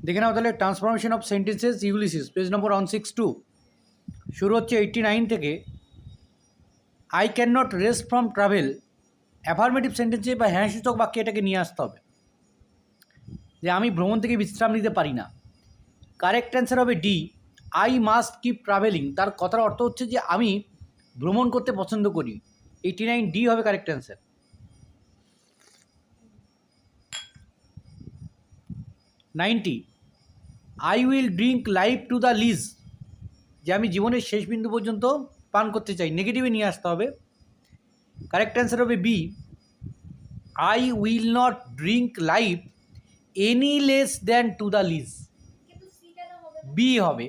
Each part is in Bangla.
দেখে নাও তাহলে transformation of sentences Ulysses page নম্বর 162 শুরু হচ্ছে 89 থেকে। I can not rest from travel affirmative সেন্টেন্সে বা হ্যাঁ সূচক বাক্যে এটাকে নিয়ে আসতে হবে যে আমি ভ্রমণ থেকে বিশ্রাম নিতে পারি না। কারেক্ট অ্যান্সার হবে D, I must keep travelling. তার কথার অর্থ হচ্ছে যে আমি ভ্রমণ করতে পছন্দ করি। 89 ডি হবে correct answer. 90 I will drink life to the lees, যে আমি জীবনের শেষ বিন্দু পর্যন্ত পান করতে চাই, নেগেটিভে নিয়ে আসতে হবে। কারেক্ট অ্যান্সার হবে B, I will not drink life any less than to the lees. B হবে,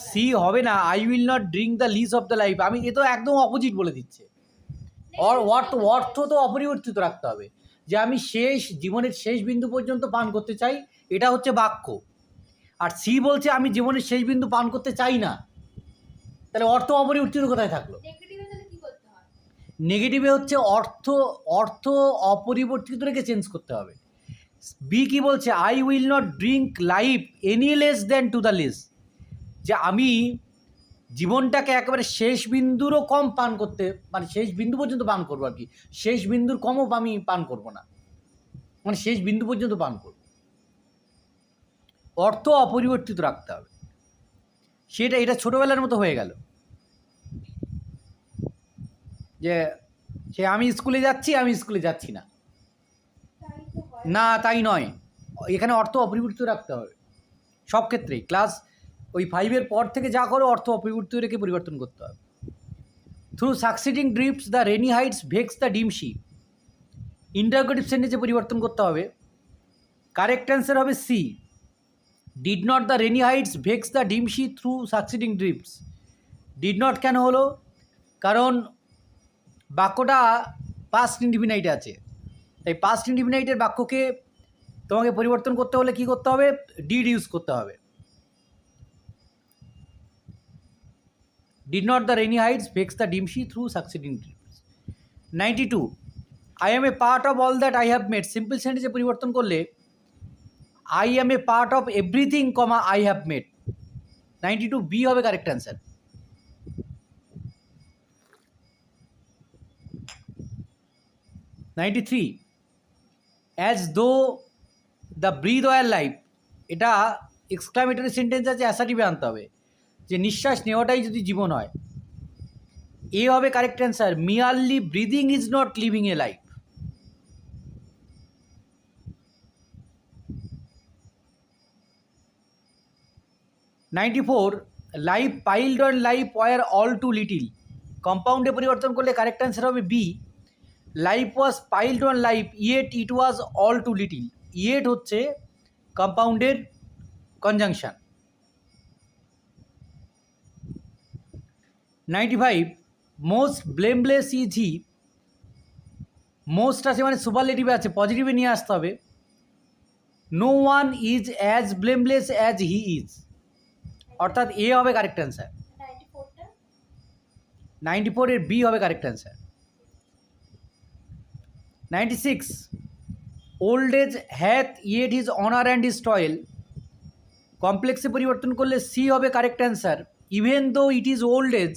সি হবে না, I will not drink the lees of the life. আমি এ তো একদম অপোজিট বলে দিচ্ছে। অর্থ তো অপরিবর্তিত রাখতে হবে, যে আমি জীবনের শেষ বিন্দু পর্যন্ত পান করতে চাই, এটা হচ্ছে বাক্য। আর সি বলছে আমি জীবনের শেষ বিন্দু পান করতে চাই না, তাহলে অর্থ অপরিবর্তিত কোথায় থাকলো? নেগেটিভে হচ্ছে অর্থ অপরিবর্তিত রেখে চেঞ্জ করতে হবে। বি কি বলছে, I will not drink life any less than to the lees, যে আমি জীবনটাকে একেবারে শেষ বিন্দুরও কম পান করতে, মানে শেষ বিন্দু পর্যন্ত পান করবো আর কি, শেষ বিন্দুর কমও আমি পান করবো না, মানে শেষ বিন্দু পর্যন্ত পান করব। অর্থ অপরিবর্তিত রাখতে হবে, এটা ছোটোবেলার মতো হয়ে গেল যে আমি স্কুলে যাচ্ছি, আমি স্কুলে যাচ্ছি না, না তাই নয়। এখানে অর্থ অপরিবর্তিত রাখতে হবে সব ক্ষেত্রেই। ক্লাস 5 পর থেকে যা করো অর্থ অপরিবর্তিত রেখে পরিবর্তন করতে হবে। Through succeeding drips the rainy heights vex the dim she, interrogative সেন্টেন্সে পরিবর্তন করতে হবে। কারেক্ট অ্যান্সার হবে C, did not the rainy heights vex the dim she through succeeding drips. Did not কেন হলো? কারণ বাক্যটা পাস্ট ইনডিফিনাইটে আছে, তাই পাস্ট ইনডিফিনাইটের বাক্যকে তোমাকে পরিবর্তন করতে হলে কী করতে হবে? ডিড ইউজ করতে হবে। Did not the rainy heights vex the dim she through succeeding drips. 92 I am a part of all that I have made, simple সেন্টেন্সে পরিবর্তন করলে I am a part of everything comma I have made. 92 B হবে correct answer. 93 as though the breathe were life, এটা এক্সক্লামেটরি সেন্টেন্স আছে, অ্যাসার্টিভে আনতে হবে যে নিঃশ্বাস নেওয়াটাই যদি জীবন হয়। এ হবে correct answer, merely breathing is not living a life. 94 life piled on life were all too little, কম্পাউন্ডে পরিবর্তন করলে কারেক্ট অ্যান্সার হবে B, life was piled on life yet it was all too little. Yet হচ্ছে কম্পাউন্ডের conjunction. 95 most blameless is he, most আছে মানে সুপারলেটিভে আছে, পজিটিভে নিয়ে আসতে হবে। No one is as blameless as he is, অর্থাৎ এ হবে কারেক্ট অ্যান্সার। 94 এর বি হবে correct answer. 96 old age hath yet his honour and his toil, কমপ্লেক্সে পরিবর্তন করলে সি হবে correct answer, even though it is old age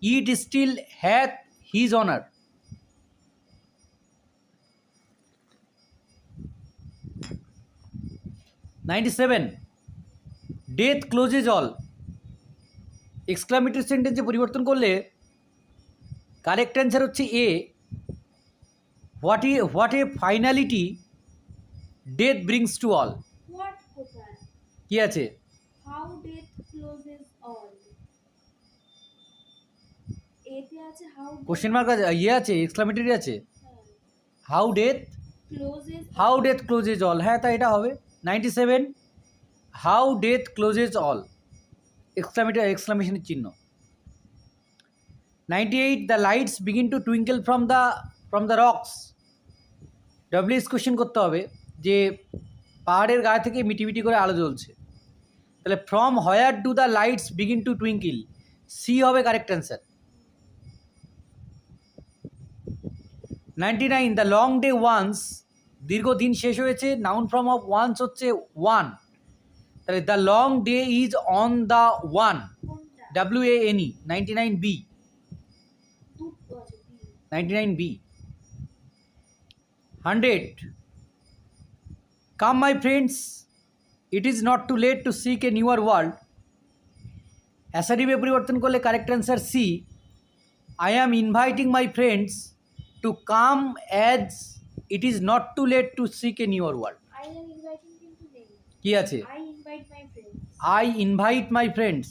it still hath his honour. 97 death closes all, exclamatory সেন্টেন্সে পরিবর্তন করলে কারেক্ট অ্যান্সার হচ্ছে A, what a finality death brings to all. কি আছে? কোশ্চেন মার্ক আছে, ইয়ে আছে, এক্সক্লামেটরি আছে, হাউ ডেথ ক্লোজেজ অল। হ্যাঁ তাই এটা হবে 97 হাউ ডেথ ক্লোজেজ অল, এক্সক্লামেশনের চিহ্ন। 98 the lights begin to twinkle from the rocks, ডব্লিউএস কোশ্চেন করতে হবে যে পাহাড়ের গায়ে থেকে মিটিমিটি করে আলো জ্বলছে, তাহলে from where do the lights begin to twinkle, C হবে correct answer. 99 the long day wanes দীর্ঘদিন শেষ হয়েছে, নাউন ফর্ম অফ ওয়ান্স হচ্ছে ওয়ান, তাহলে the long day is on the wane, WANE 99B, 99B. 100. Come my friends, it is not too late to seek a newer world. অ্যাসারিভে পরিবর্তন করলে correct answer C, I am inviting my friends to come as it is not too late to seek a newer world. কি আছে? আই ইনভাইট মাই ফ্রেন্ডস,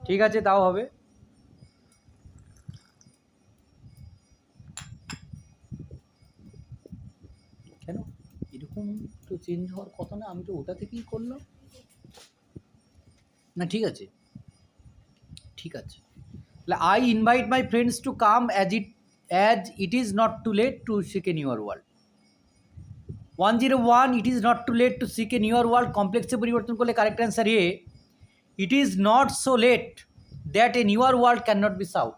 ঠিক আছে, তাও হবে। কেন এরকম তো চেঞ্জ হওয়ার কথা না, আমি তো ওটা থেকেই করলাম না। ঠিক আছে, ঠিক আছে, তাহলে I invite my friends to come as it is not too late to seek a newer world. 101, it is not too late to seek a newer world কমপ্লেক্সে পরিবর্তন করলে কারেক্ট অ্যান্সার এ, it is not so late that a newer world can not be sought.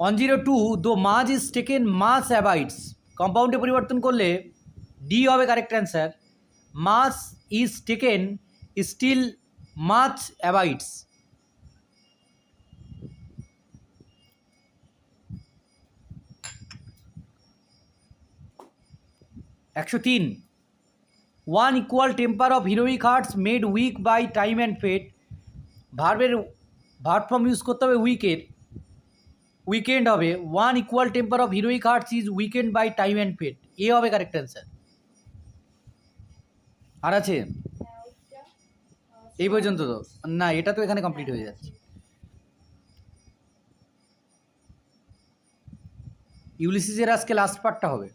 102, দো মাছ ইজ টেকেন মাছ অ্যাবাইডস কম্পাউন্ডে পরিবর্তন করলে ডি হবে correct answer, much is taken still much abides. 103, one equal temper of heroic hearts made weak by time and fate, ভার্বের ভার্ব ফর্ম ইউজ করতে হবে উইকের, উইকেন্ড হবে, one equal temper of heroic hearts is weakened by time and fate, A হবে কারেক্ট অ্যান্সার। আর আছে এই পর্যন্ত তো না, এটা তো এখানে কমপ্লিট হয়ে যাচ্ছে। ইউলিসিসের আজকে লাস্ট পার্টটা হবে।